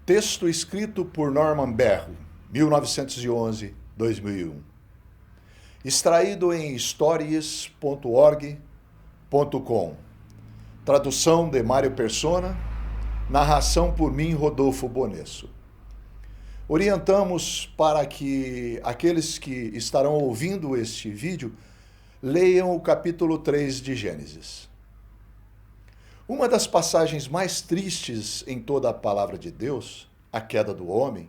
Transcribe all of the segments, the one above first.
Texto escrito por Norman Berro, 1911-2001. Extraído em stories.org.com. Tradução de Mário Persona. Narração por mim, Rodolfo Bonesso. Orientamos para que aqueles que estarão ouvindo este vídeo leiam o capítulo 3 de Gênesis. Uma das passagens mais tristes em toda a palavra de Deus, a queda do homem,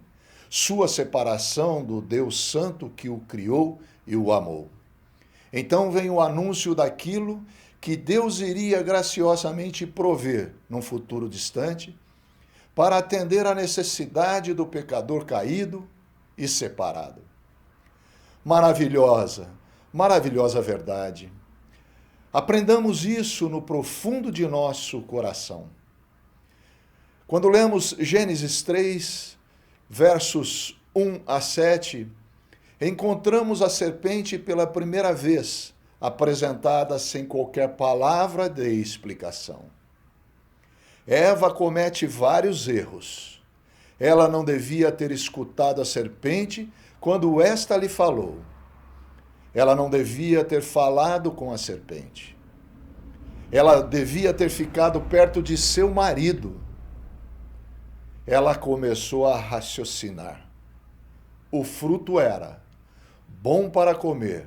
sua separação do Deus Santo que o criou e o amou. Então vem o anúncio daquilo que Deus iria graciosamente prover num futuro distante para atender à necessidade do pecador caído e separado. Maravilhosa, maravilhosa verdade. Aprendamos isso no profundo de nosso coração. Quando lemos Gênesis 3, versos 1 a 7, encontramos a serpente pela primeira vez apresentada sem qualquer palavra de explicação. Eva comete vários erros. Ela não devia ter escutado a serpente quando esta lhe falou. Ela não devia ter falado com a serpente. Ela devia ter ficado perto de seu marido. Ela começou a raciocinar. O fruto era bom para comer,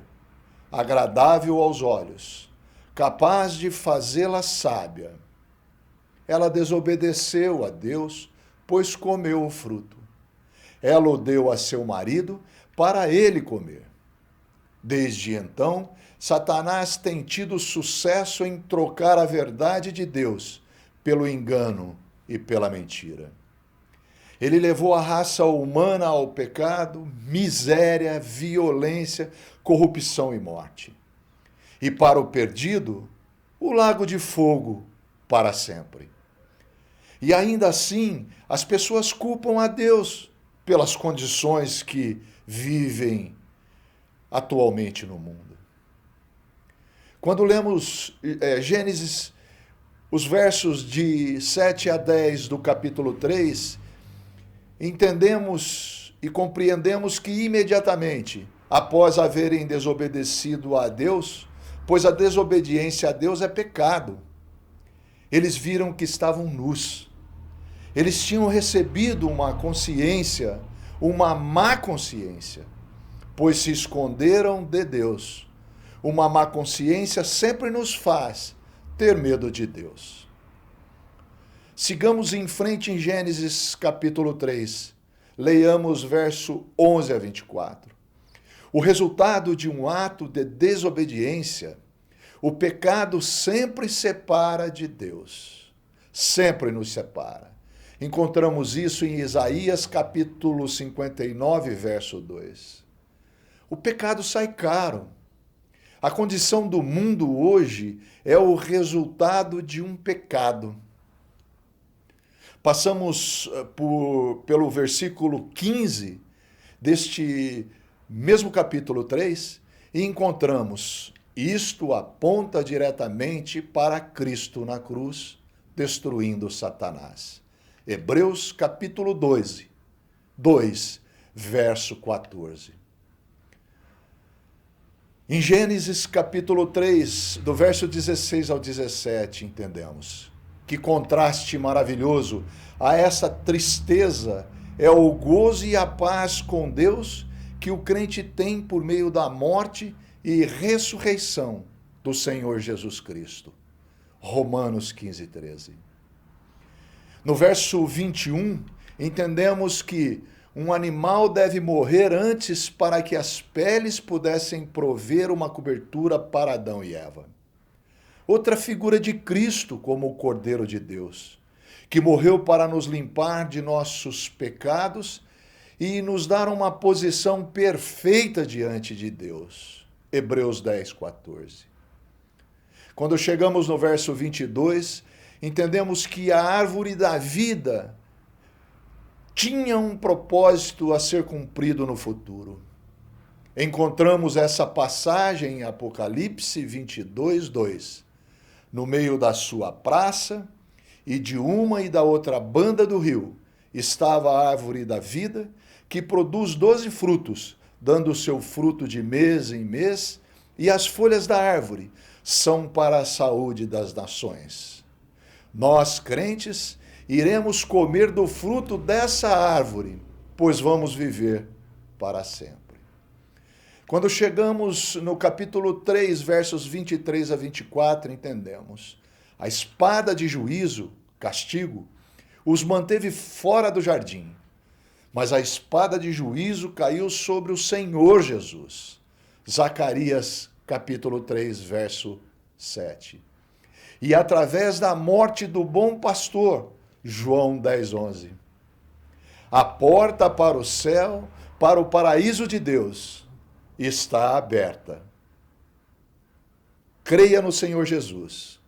agradável aos olhos, capaz de fazê-la sábia. Ela desobedeceu a Deus, pois comeu o fruto. Ela o deu a seu marido para ele comer. Desde então, Satanás tem tido sucesso em trocar a verdade de Deus pelo engano e pela mentira. Ele levou a raça humana ao pecado, miséria, violência, corrupção e morte. E para o perdido, o lago de fogo para sempre. E ainda assim, as pessoas culpam a Deus pelas condições que vivem atualmente no mundo. Quando lemos Gênesis, os versos de 7 a 10 do capítulo 3, entendemos e compreendemos que imediatamente, após haverem desobedecido a Deus, pois a desobediência a Deus é pecado, eles viram que estavam nus. Eles tinham recebido uma consciência, uma má consciência, pois se esconderam de Deus. Uma má consciência sempre nos faz ter medo de Deus. Sigamos em frente em Gênesis capítulo 3. Leiamos verso 11 a 24. O resultado de um ato de desobediência, o pecado sempre separa de Deus. Sempre nos separa. Encontramos isso em Isaías capítulo 59, verso 2. O pecado sai caro. A condição do mundo hoje é o resultado de um pecado. Passamos pelo versículo 15 deste mesmo capítulo 3 e encontramos: isto aponta diretamente para Cristo na cruz, destruindo Satanás. Hebreus capítulo 2, verso 14. Em Gênesis capítulo 3, do verso 16 ao 17, entendemos: que contraste maravilhoso a essa tristeza é o gozo e a paz com Deus que o crente tem por meio da morte e ressurreição do Senhor Jesus Cristo. Romanos 15, 13. No verso 21, entendemos que um animal deve morrer antes para que as peles pudessem prover uma cobertura para Adão e Eva. Outra figura de Cristo como o Cordeiro de Deus, que morreu para nos limpar de nossos pecados e nos dar uma posição perfeita diante de Deus. Hebreus 10, 14. Quando chegamos no verso 22, entendemos que a árvore da vida tinha um propósito a ser cumprido no futuro. Encontramos essa passagem em Apocalipse 22, 2. No meio da sua praça e de uma e da outra banda do rio estava a árvore da vida, que produz 12 frutos, dando o seu fruto de mês em mês, e as folhas da árvore são para a saúde das nações. Nós, crentes, iremos comer do fruto dessa árvore, pois vamos viver para sempre. Quando chegamos no capítulo 3, versos 23 a 24, entendemos. A espada de juízo, castigo, os manteve fora do jardim, mas a espada de juízo caiu sobre o Senhor Jesus. Zacarias, capítulo 3, verso 7. E através da morte do bom pastor, João 10, 11. A porta para o céu, para o paraíso de Deus, está aberta. Creia no Senhor Jesus,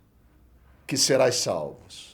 que serás salvos.